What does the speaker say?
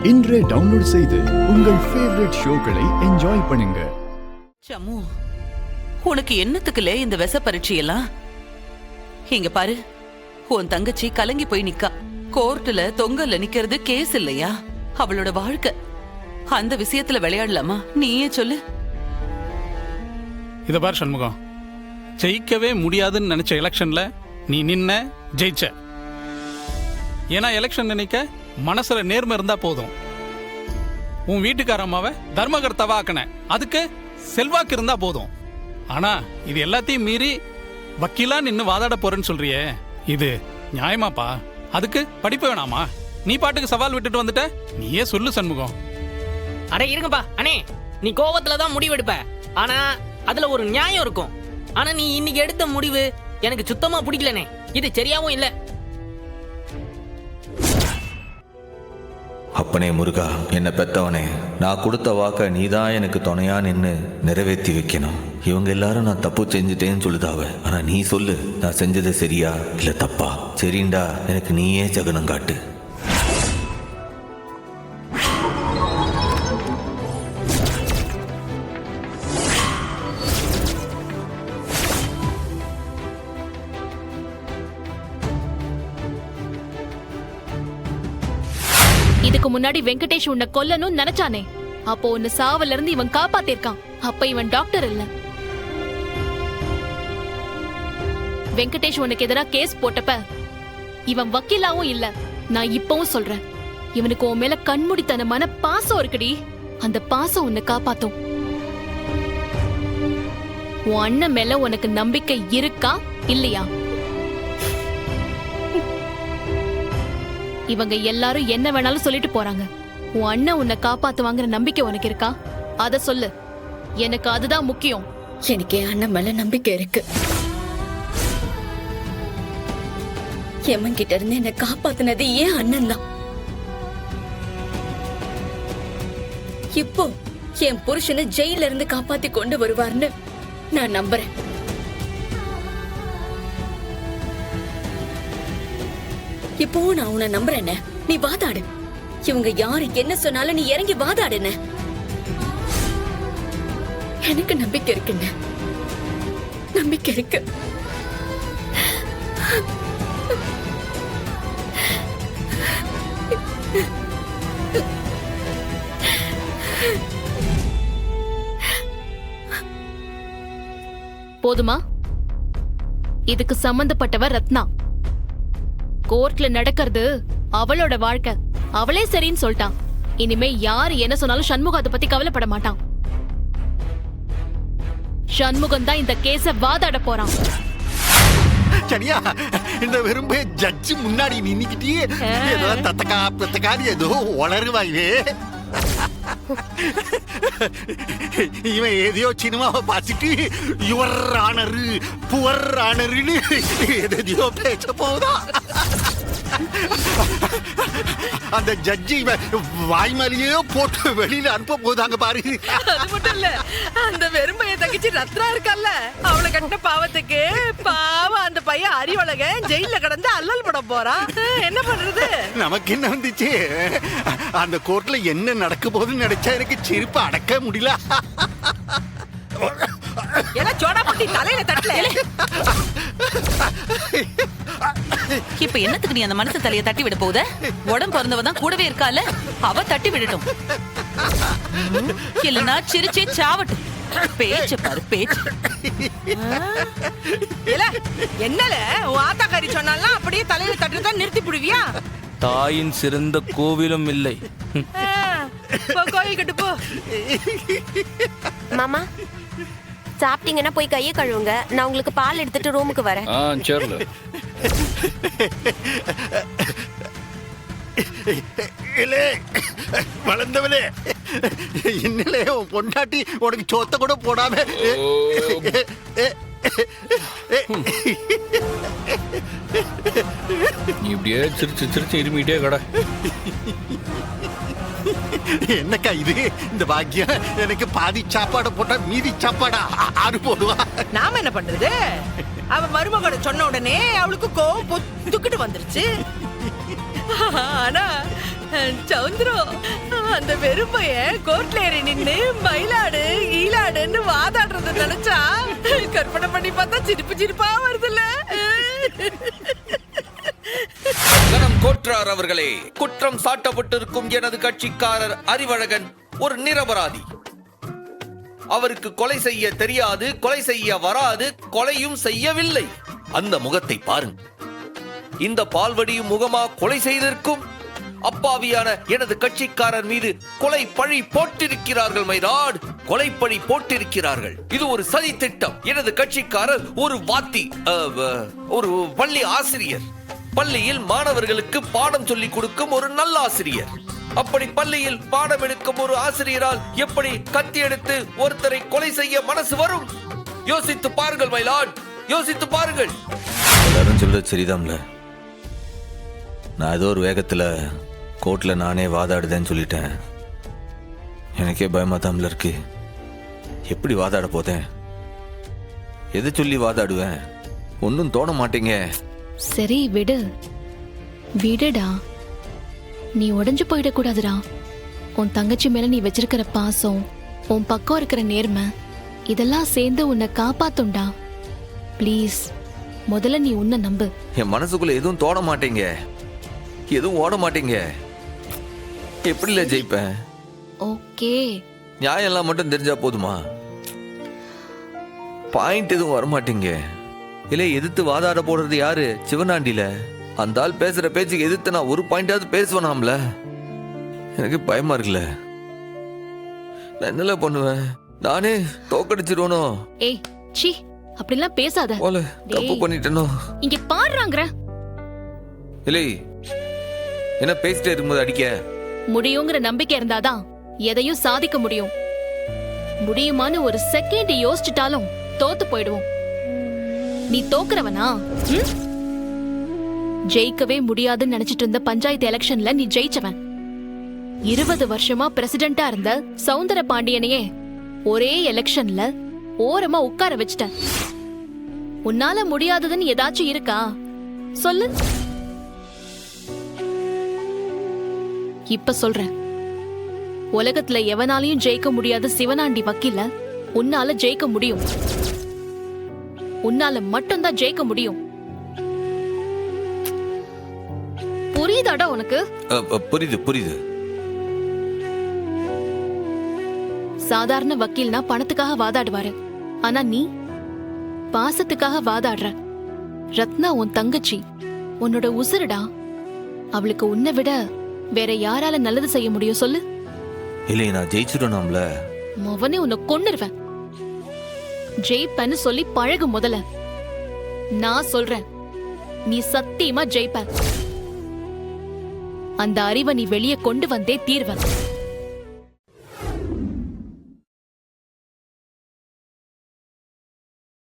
இன்றே டவுன்லோட் செய்து உங்கள் ஃபேவரட் ஷோக்களை என்ஜாய் பண்ணுங்க. சம்மு, உனக்கு என்னத்துக்குலே இந்த விச பரீட்சையெல்லாம்? இங்க பாரு, உன் தங்கச்சி கலங்கி போய் நிக்கா. கோர்ட்டுல தொங்கல்ல நிக்கிறது கேஸ் இல்லையா? அவளோட வாழ்க்கை. அந்த விஷயத்துல விளையாடலாமா? நீயே சொல்லு. இத பாரு சண்முகம், ஜெயிக்கவே முடியாதுன்னு நினைச்ச எலெக்ஷன்ல நீ நின்ன ஜெயிச்ச. ஏன்னா எலெக்ஷன் நினைக்க மனசுல நேர்மை இருந்தா போதும். உன் வீட்டுக்கார அம்மாவை தர்மகர்த்தாவா ஆக்கின, அதுக்கு செல்வாக்கு இருந்தா போதும். ஆனா இது எல்லாத்தையும் மீறி வக்கீலா நின்னு வாதாட போறேன்னு சொல்றியே, இது நியாயமாப்பா? அதுக்கு படிப்பு வேணாமா? நீ பாட்டுக்கு சவால் விட்டுட்டு வந்துட்ட. நீயே சொல்லு சண்முகம். அடே இருங்கப்பா அண்ணே, நீ கோவத்துல தான் முடிவு எடுப்ப, ஆனா அதுல ஒரு நியாயம் இருக்கும். ஆனா நீ இன்னைக்கு எடுத்த முடிவு எனக்கு சுத்தமா பிடிக்கலனே. இது சரியாவும் இல்ல. அப்பனே முருகா, என்ன பெத்தவனே, நான் கொடுத்த வாக்க நீதான் எனக்கு துணையா நின்று நிறைவேற்றி வைக்கணும். இவங்க எல்லாரும் நான் தப்பு செஞ்சுட்டேன்னு சொல்லுதாவ, ஆனா நீ சொல்லு, நான் செஞ்சது சரியா இல்ல தப்பா? சரிண்டா, எனக்கு நீயே ஜகனம் காட்டு. இதுக்கு முன்னாடி வெங்கடேஷ் உன்னை கொல்லணும்னு நினைச்சானே, அப்போ உன்னை சாவல இருந்து இவன் காப்பாத்திருக்கான். அப்ப இவன் டாக்டர் இல்ல. வெங்கடேஷ் உனக்கு எதிராக கேஸ் போட்டப்ப இவன் வக்கீலாவும் இல்ல. நான் இப்பவும் சொல்றேன், இவனுக்கு உன் மேல கண்மூடித்தனமான பாசம் இருக்குடி. அந்த பாசம் உன்னை காப்பாத்தும். உன் அண்ணன் மேல உனக்கு நம்பிக்கை இருக்கா இல்லையா? இவங்க எல்லாரும் என்ன வேணாலும் சொல்லிட்டு போறாங்க. உன் அண்ணன் உன்னை காப்பாத்துவாங்கிற நம்பிக்கை உனக்கு இருக்கா? அத சொல்லு. எனக்கு அதுதான் முக்கியம். எனக்கு என் அண்ணன் மேல நம்பிக்கை இருக்கு. எமன் கிட்ட இருந்து என்னை காப்பாத்தினது ஏன் அண்ணன் தான். இப்போ என் புருஷனை ஜெயில இருந்து காப்பாத்தி கொண்டு வருவார்னு நான் நம்புறேன். இப்போ நான் உன்னை நம்புறேன். நீ வாதாடு. இவங்க யாரு என்ன சொன்னாலும் நீ இறங்கி வாதாடுன. எனக்கு நம்பிக்கை இருக்குன்னு, நம்பிக்கை இருக்கு. போதுமா? இதுக்கு சம்பந்தப்பட்டவ ரத்னா. கோர்ட்ல நடக்கிறது அவளோட வாழ்க்கை. அவளே சரின்னு சொல்லிட்டான். இனிமே யாரு என்ன சொன்னாலும் சண்முகம் அதை பத்தி கவலைப்பட மாட்டான். சண்முகம் தான் இந்த கேஸ வாதாட போறான். சரியா? இந்த வெறும்பே ஜட்ஜி முன்னாடி நின்னுக்கிட்டே ஏதோ தத்தக்கா பெத்தக்காரி ஏதோ உளறுவாய்வே. இவன் எதையோ சினிமாவை பார்த்துட்டு யுவர் ஆனரு புவர் ஆனருன்னு எதையோ பேச போதா. அந்த ஜட்ஜி வாய்மலியே போட்டு வெளியில அனுப்ப போதாங்க பாரு. அது மட்டும் இல்ல, அந்த வெறுமையை தகிச்சு ரத்னா இருக்கல்ல, அவளை கட்டின பாவத்துக்கு பாவம் அந்த பையன் அறிவழக ஜெயில கடந்து அல்லல் பட போறான். என்ன பண்றது? நமக்கு என்ன வந்துச்சு? அந்த கோர்ட்ல என்ன நடக்க போகுதுன்னு நினைச்சா எனக்கு சிரிப்பு அடக்க முடியல. தலையில தட்டல. இப்ப என்னத்துக்கு நீ அந்த மனசு தலைய தட்டி விட போகுத? உடம்பு பிறந்தவதான் கூடவே இருக்கால, அவ தட்டி விடட்டும். இல்லனா சிரிச்சே சாவட்டும். பேச்சு பாரு, பேச்சு. என்னல உன் ஆத்தாக்காரி சொன்னாலும் அப்படியே தலையில தட்டுறதா நிறுத்தி புடுவியா? தாயின் சிறந்த கோவிலும் இல்லை. கோயில் கட்டு போ. மாமா, சாப்பிட்டீங்கன்னா போய் கையை கழுவுங்க. நான் உங்களுக்கு பால் எடுத்துட்டு ரூமுக்கு வரேன். சரில. வளர்ந்தவளே, என்னலே உன் பொண்டாட்டி உனக்கு சொத்த கூட போடாம இப்படியே சிரிச்சு சிரிச்சு இருமிட்டே கடை. என்னக்கா இது? இந்த பாக்கியம் எனக்கு பாதி சாப்பாடு போட்டா மீதி சாப்பாடா ஆறு போடுவா. நாம என்ன பண்றது? அவ மருமகோட சொன்ன உடனே அவளுக்கு கோவம் பொத்துக்கிட்டு வந்துருச்சு. ஆனா சௌந்தரம், அந்த வெறுப்பைய கோர்ட்ல ஏறி நின்னு மயிலாடு ஈலாடுன்னு வாதாடுறத நினைச்சா கற்பனை பண்ணி பார்த்தா சிரிப்பு சிரிப்பா வருதுல்ல. கணம் கோற்றார் அவர்களே, குற்றம் சாட்டப்பட்டிருக்கும் எனது கட்சிக்காரர் அறிவழகன் ஒரு நிரபராதி. அவருக்கு கொலை செய்ய தெரியாது, கொலை செய்ய வராது, கொலையும் செய்யவில்லை. அந்த முகத்தை பாருங்க. இந்த பால்வடியும் முகமா கொலை செய்திருக்கும்? அப்பாவியான எனது கட்சிக்காரர் மீது கொலை பழி போட்டிருக்கிறார்கள். மைராட், கொலை பழி போட்டிருக்கிறார்கள். இது ஒரு சதி திட்டம். எனது கட்சிக்காரர் ஒரு ஒரு பள்ளி ஆசிரியர். பள்ளியில் மாணவர்களுக்கு பாடம் சொல்லிக் கொடுக்கும் ஒரு நல்ல ஆசிரியர். அப்படி பள்ளியில் பாடம் எடுக்கும் ஒரு ஆசிரியரால் எப்படி கத்தி எடுத்து ஒருத்தரை கொலை செய்ய மனசு வரும்? யோசித்து பாருங்கள் மைலாட், யோசித்து பாருங்கள். எல்லாரும் சொல்றது சரிதான்ல. நான் ஏதோ ஒரு வேகத்துல கோர்ட்ல நானே வாதாடுதேன்னு சொல்லிட்டேன். எனக்கே பயமா தான்ல இருக்கு. எப்படி வாதாட போதேன்? எதை சொல்லி வாதாடுவேன்? ஒன்னும் தோண மாட்டேங்க. சரி விடு, விடுடா. நீ உடைஞ்சு போயிடக்கூடாதுடா. உன் தங்கச்சி மேல நீ வச்சிருக்கிற பாசம், உன் பக்கம் இருக்கிற நேர்மை, இதெல்லாம் சேர்ந்து உன்னை காப்பாத்தும்டா. ப்ளீஸ், முதல்ல நீ உன்னை நம்பு. என் மனசுக்குள்ள எதுவும் தோண மாட்டேங்க, எதுவும் ஓட மாட்டேங்க. எப்படில ஜெயிப்பேன்? ஓகே, நியாயம் எல்லாம் மட்டும் தெரிஞ்சா போதுமா? பாயிண்ட் எதுவும் வரமாட்டீங்க. இல்ல எதிர்த்து வாதாட போடுறது யாரு? சிவனாண்டில. அந்த ஆள் பேசுற பேச்சுக்கு எதிர்த்து நான் ஒரு பாயிண்டாவது பேசுவேனாம்ல. எனக்கு பயமா இருக்குல்ல. நான் என்னல பண்ணுவேன்? நானே தோக்கடிச்சிருவனோ? ஏய் சீ, அப்படிலாம் பேசாத. போல தப்பு பண்ணிட்டேனோ? இங்க பாடுறாங்கற. இல்லை, என்ன பேசிட்டே இருக்கும்போது அடிக்க முடியுங்கிற நம்பிக்கை இருந்தாதான் எதையும் சாதிக்க முடியும். முடியுமான்னு ஒரு செகண்ட் யோசிச்சுட்டாலும் தோத்து போயிடுவோம். நீ தோக்குறவனா? ஜெயிக்கவே முடியாதுன்னு நினைச்சிட்டு இருந்த பஞ்சாயத்து எலெக்ஷன்ல நீ ஜெயிச்சவன். 20 வருஷமா பிரசிடென்டா இருந்த சௌந்தர பாண்டியனையே ஒரே எலெக்ஷன்ல ஓரமா உட்கார வச்சிட்ட. உன்னால முடியாததுன்னு ஏதாச்சும் இருக்கா சொல்லு. இப்ப சொல்றேன், உலகத்துல எவனாலையும் ஜெயிக்க முடியாத சிவனாண்டி வக்கீல உன்னால ஜெயிக்க முடியும். உன்னால மட்டும்தான் ஜெயிக்க முடியும். புரியுதாடா உனக்கு? புரியுது புரியுது. சாதாரண வக்கீல்னா பணத்துக்காக வாதாடுவாரு. ஆனா நீ பாசத்துக்காக வாதாடுற. ரத்னா உன் தங்கச்சி, உன்னோட உசுருடா. அவளுக்கு உன்னை விட வேற யாரால நல்லது செய்ய முடியும் சொல்லு? இல்லை, நான் ஜெயிச்சிடணும்ல. மவனே, உன்னை கொன்னுருவேன். ஜெயிப்பன்னு சொல்லி பழகு முதல்ல. நான் சொல்றேன், நீ சத்தியமா ஜெயிப்ப. அந்த அறிவை நீ வெளியே கொண்டு வந்தே தீர்வ.